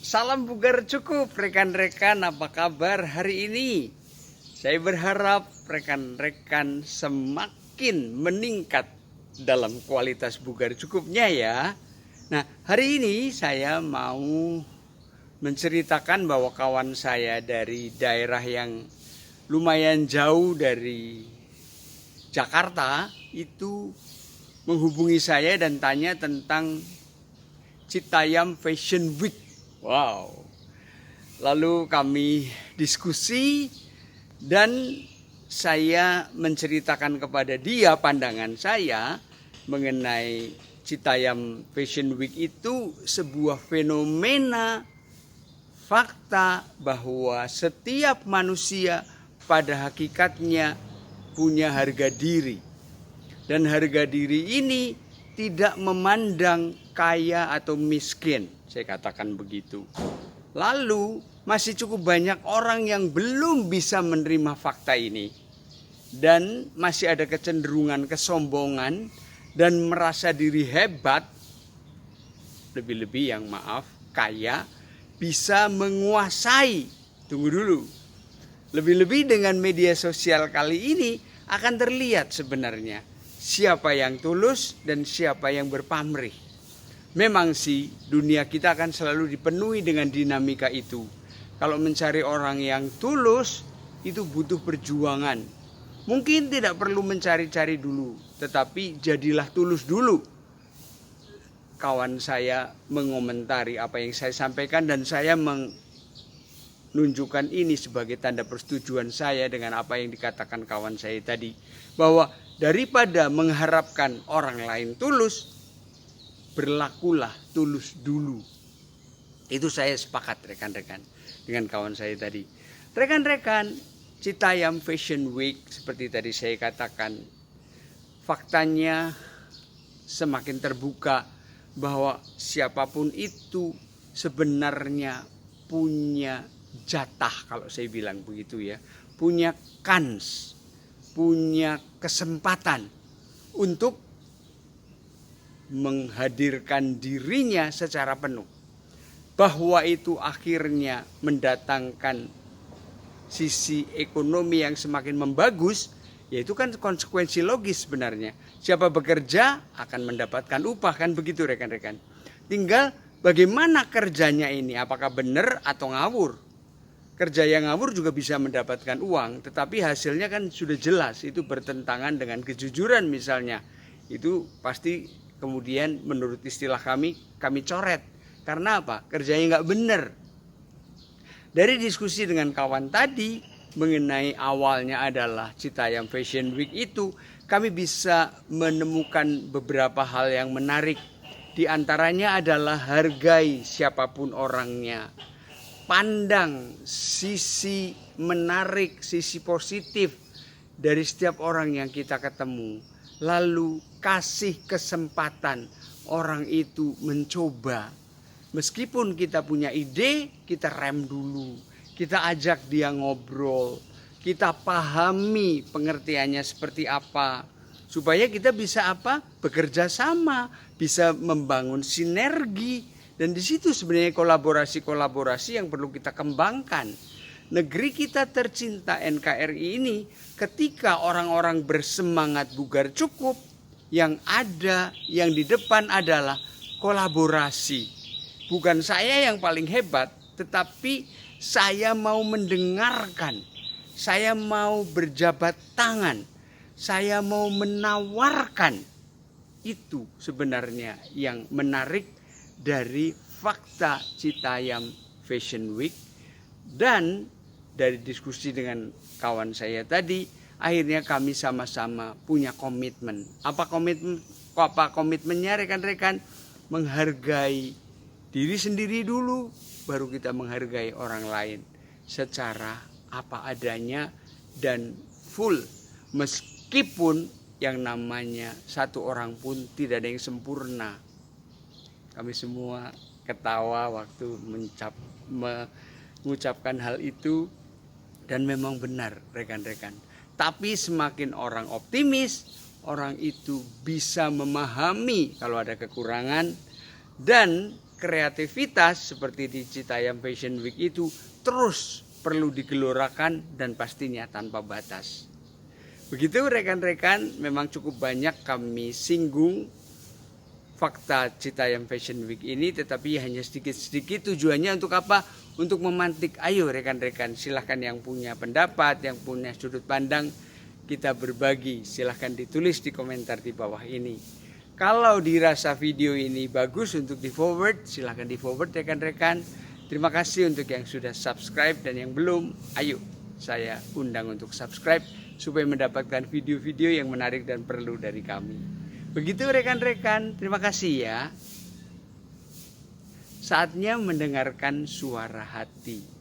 Salam bugar cukup rekan-rekan, apa kabar hari ini? Saya berharap rekan-rekan semakin meningkat dalam kualitas bugar cukupnya ya. Nah, hari ini saya mau menceritakan bahwa kawan saya dari daerah yang lumayan jauh dari Jakarta itu menghubungi saya dan tanya tentang Citayam Fashion Week. Wow. Lalu kami diskusi dan saya menceritakan kepada dia pandangan saya mengenai Citayam Fashion Week itu sebuah fenomena fakta bahwa setiap manusia pada hakikatnya punya harga diri. Dan harga diri ini tidak memandang kaya atau miskin, saya katakan begitu. Lalu masih cukup banyak orang yang belum bisa menerima fakta ini. Dan masih ada kecenderungan kesombongan dan merasa diri hebat. Lebih-lebih yang kaya bisa menguasai. Tunggu dulu. Lebih-lebih dengan media sosial kali ini akan terlihat sebenarnya siapa yang tulus dan siapa yang berpamrih. Memang sih dunia kita akan selalu dipenuhi dengan dinamika itu. Kalau mencari orang yang tulus itu butuh perjuangan. Mungkin tidak perlu mencari-cari dulu, tetapi jadilah tulus dulu. Kawan saya mengomentari apa yang saya sampaikan dan saya menunjukkan ini sebagai tanda persetujuan saya dengan apa yang dikatakan kawan saya tadi. Bahwa daripada mengharapkan orang lain tulus, berlakulah tulus dulu. Itu saya sepakat rekan-rekan dengan kawan saya tadi. Rekan-rekan, Citayam Fashion Week seperti tadi saya katakan, faktanya semakin terbuka bahwa siapapun itu sebenarnya punya jatah, kalau saya bilang begitu ya, punya kans, punya kesempatan untuk menghadirkan dirinya secara penuh. Bahwa itu akhirnya mendatangkan sisi ekonomi yang semakin membagus, yaitu kan konsekuensi logis sebenarnya. Siapa bekerja akan mendapatkan upah, kan begitu rekan-rekan. Tinggal bagaimana kerjanya ini, apakah benar atau ngawur. Kerja yang ngawur juga bisa mendapatkan uang, tetapi hasilnya kan sudah jelas, itu bertentangan dengan kejujuran misalnya. Itu pasti kemudian menurut istilah kami coret. Karena apa? Kerjanya nggak benar. Dari diskusi dengan kawan tadi mengenai awalnya adalah Citayam Fashion Week itu, kami bisa menemukan beberapa hal yang menarik. Di antaranya adalah hargai siapapun orangnya. Pandang sisi menarik, sisi positif dari setiap orang yang kita ketemu. Lalu kasih kesempatan orang itu mencoba. Meskipun kita punya ide, kita rem dulu. Kita ajak dia ngobrol. Kita pahami pengertiannya seperti apa. Supaya kita bisa apa? Bekerja sama. Bisa membangun sinergi. Dan di situ sebenarnya kolaborasi-kolaborasi yang perlu kita kembangkan. Negeri kita tercinta NKRI ini ketika orang-orang bersemangat bugar cukup, yang ada, yang di depan adalah kolaborasi. Bukan saya yang paling hebat, tetapi saya mau mendengarkan, saya mau berjabat tangan, saya mau menawarkan. Itu sebenarnya yang menarik dari fakta Citayam Fashion Week. Dan dari diskusi dengan kawan saya tadi, akhirnya kami sama-sama punya komitmen. Apa komitmennya rekan-rekan? Menghargai diri sendiri dulu, baru kita menghargai orang lain secara apa adanya dan full. Meskipun yang namanya satu orang pun tidak ada yang sempurna. Kami semua ketawa waktu mengucapkan hal itu. Dan memang benar rekan-rekan. Tapi semakin orang optimis, orang itu bisa memahami kalau ada kekurangan. Dan kreativitas seperti di Citayam Fashion Week itu terus perlu digelorakan dan pastinya tanpa batas. Begitu rekan-rekan, memang cukup banyak kami singgung fakta Citayam Fashion Week ini, tetapi hanya sedikit-sedikit. Tujuannya untuk apa? Untuk memantik. Ayo rekan-rekan, silahkan yang punya pendapat, yang punya sudut pandang, kita berbagi. Silahkan ditulis di komentar di bawah ini. Kalau dirasa video ini bagus untuk di forward, silahkan di forward rekan-rekan. Terima kasih untuk yang sudah subscribe, dan yang belum, ayo saya undang untuk subscribe supaya mendapatkan video-video yang menarik dan perlu dari kami. Begitu rekan-rekan, terima kasih ya. Saatnya mendengarkan suara hati.